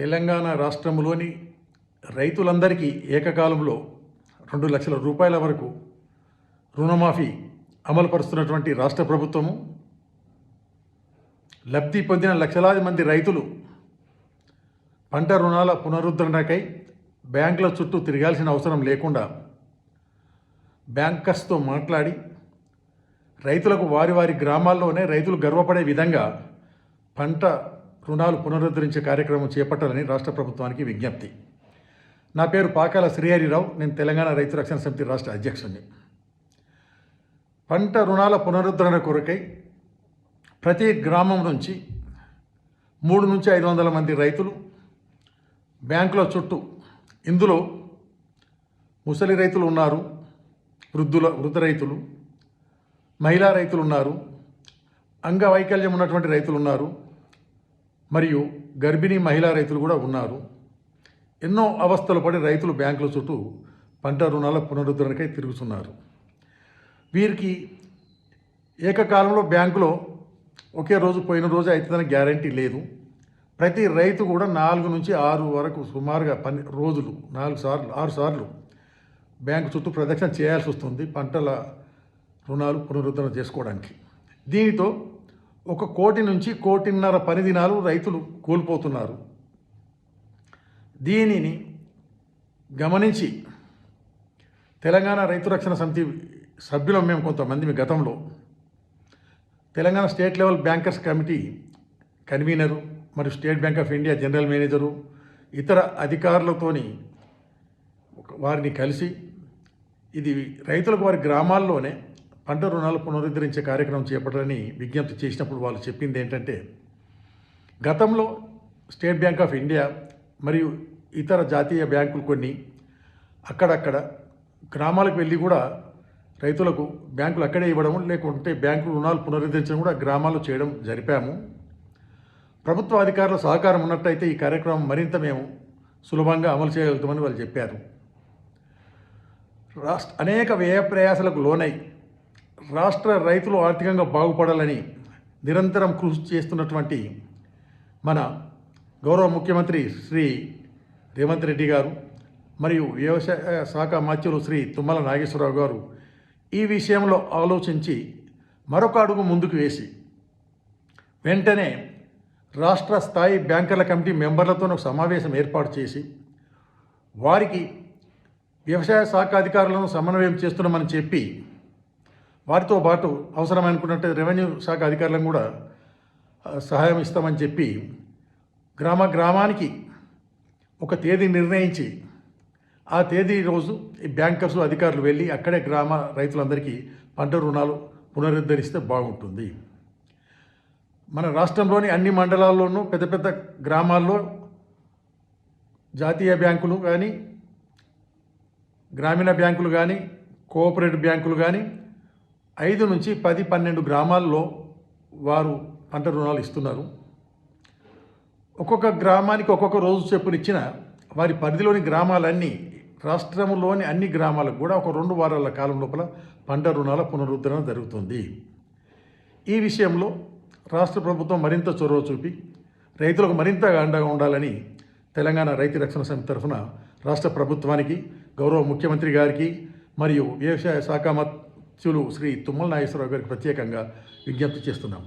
తెలంగాణ రాష్ట్రంలోని రైతులందరికీ ఏకకాలంలో 2 లక్షల రూపాయల వరకు రుణమాఫీ అమలుపరుస్తున్నటువంటి రాష్ట్ర ప్రభుత్వము లబ్ధి పొందిన లక్షలాది మంది రైతులు పంట రుణాల పునరుద్ధరణకై బ్యాంకుల చుట్టూ తిరగాల్సిన అవసరం లేకుండా బ్యాంకర్స్తో మాట్లాడి రైతులకు వారి వారి గ్రామాల్లోనే రైతులు గర్వపడే విధంగా పంట రుణాలు పునరుద్ధరించే కార్యక్రమం చేపట్టాలని రాష్ట్ర ప్రభుత్వానికి విజ్ఞప్తి. నా పేరు పాకాల శ్రీహరిరావు. నేను తెలంగాణ రైతు రక్షణ సమితి రాష్ట్ర అధ్యక్షుడిని. పంట రుణాల పునరుద్ధరణ కొరకై ప్రతి గ్రామం నుంచి 3 నుంచి 500 మంది రైతులు బ్యాంకుల చుట్టూ, ఇందులో ముసలి రైతులు ఉన్నారు, వృద్ధ రైతులు, మహిళా రైతులు ఉన్నారు, అంగవైకల్యం ఉన్నటువంటి రైతులు ఉన్నారు, మరియు గర్భిణీ మహిళా రైతులు కూడా ఉన్నారు. ఎన్నో అవస్థలు పడి రైతులు బ్యాంకుల చుట్టూ పంట రుణాల పునరుద్ధరణకై తిరుగుతున్నారు. వీరికి ఏకకాలంలో బ్యాంకులో ఒకే రోజు పోయిన రోజు అవుతుందని గ్యారంటీ లేదు. ప్రతి రైతు కూడా 4 నుంచి 6 వరకు సుమారుగా 10 రోజులు 6 సార్లు బ్యాంకు చుట్టూ ప్రదక్షిణ చేయాల్సి వస్తుంది పంటల రుణాలు పునరుద్ధరణ చేసుకోవడానికి. దీనితో 1 కోటి నుంచి 1.5 కోటి పని దినాలు రైతులు కోల్పోతున్నారు. దీనిని గమనించి తెలంగాణ రైతు రక్షణ సమితి సభ్యులం మేము కొంతమంది గతంలో Telangana state level bankers committee convener మరియు state bank of India general manager ఇతర అధికారులతోని వారిని కలిసి ఇది రైతులకు వారి గ్రామాల్లోనే పంట రుణాలు పునరుద్ధరించే కార్యక్రమం చేపట్టాలని విజ్ఞప్తి చేసినప్పుడు వాళ్ళు చెప్పింది ఏంటంటే, గతంలో స్టేట్ బ్యాంక్ ఆఫ్ ఇండియా మరియు ఇతర జాతీయ బ్యాంకులు కొన్ని అక్కడక్కడ గ్రామాలకు వెళ్ళి కూడా రైతులకు బ్యాంకులు అక్కడే ఇవ్వడం, లేకుంటే బ్యాంకు రుణాలు పునరుద్ధరించడం కూడా గ్రామాల్లో చేయడం జరిపాము. ప్రభుత్వ అధికారుల సహకారం ఉన్నట్టయితే ఈ కార్యక్రమం మరింత మేము సులభంగా అమలు చేయగలుగుతామని వాళ్ళు చెప్పారు. అనేక వ్యయ ప్రయాసాలకు లోనై రాష్ట్ర రైతులు ఆర్థికంగా బాగుపడాలని నిరంతరం కృషి చేస్తున్నటువంటి మన గౌరవ ముఖ్యమంత్రి శ్రీ రేవంత్ రెడ్డి గారు మరియు వ్యవసాయ శాఖ మంత్రులు శ్రీ తుమ్మల నాగేశ్వరరావు గారు ఈ విషయంలో ఆలోచించి మరొక అడుగు ముందుకు వేసి వెంటనే రాష్ట్ర స్థాయి బ్యాంకర్ల కమిటీ మెంబర్లతో ఒక సమావేశం ఏర్పాటు చేసి వారికి వ్యవసాయ శాఖ అధికారులను సమన్వయం చేస్తున్నామని చెప్పి, వారితో పాటు అవసరమనుకున్నట్టు రెవెన్యూ శాఖ అధికారులను కూడా సహాయం ఇస్తామని చెప్పి గ్రామానికి ఒక తేదీ నిర్ణయించి ఆ తేదీ రోజు ఈ బ్యాంకర్స్ అధికారులు వెళ్ళి అక్కడే గ్రామ రైతులందరికీ పంట రుణాలు పునరుద్ధరిస్తే బాగుంటుంది. మన రాష్ట్రంలోని అన్ని మండలాల్లోనూ పెద్ద పెద్ద గ్రామాల్లో జాతీయ బ్యాంకులు కానీ, గ్రామీణ బ్యాంకులు కానీ, కోఆపరేటివ్ బ్యాంకులు కానీ 5 నుంచి 10, 12 గ్రామాల్లో వారు పంట రుణాలు ఇస్తున్నారు. ఒక్కొక్క గ్రామానికి ఒక్కొక్క రోజు చెప్పునిచ్చిన వారి పరిధిలోని గ్రామాలన్నీ, రాష్ట్రంలోని అన్ని గ్రామాలకు కూడా ఒక 2 వారాల కాలం లోపల పంట రుణాల పునరుద్ధరణ జరుగుతుంది. ఈ విషయంలో రాష్ట్ర ప్రభుత్వం మరింత చొరవ చూపి రైతులకు మరింత అండగా ఉండాలని తెలంగాణ రైతు రక్షణ సమితి తరఫున రాష్ట్ర ప్రభుత్వానికి, గౌరవ ముఖ్యమంత్రి గారికి మరియు వ్యవసాయ శాఖ మంత్రులు శ్రీ తుమ్మల నాగేశ్వరరావు గారికి ప్రత్యేకంగా విజ్ఞప్తి చేస్తున్నాం.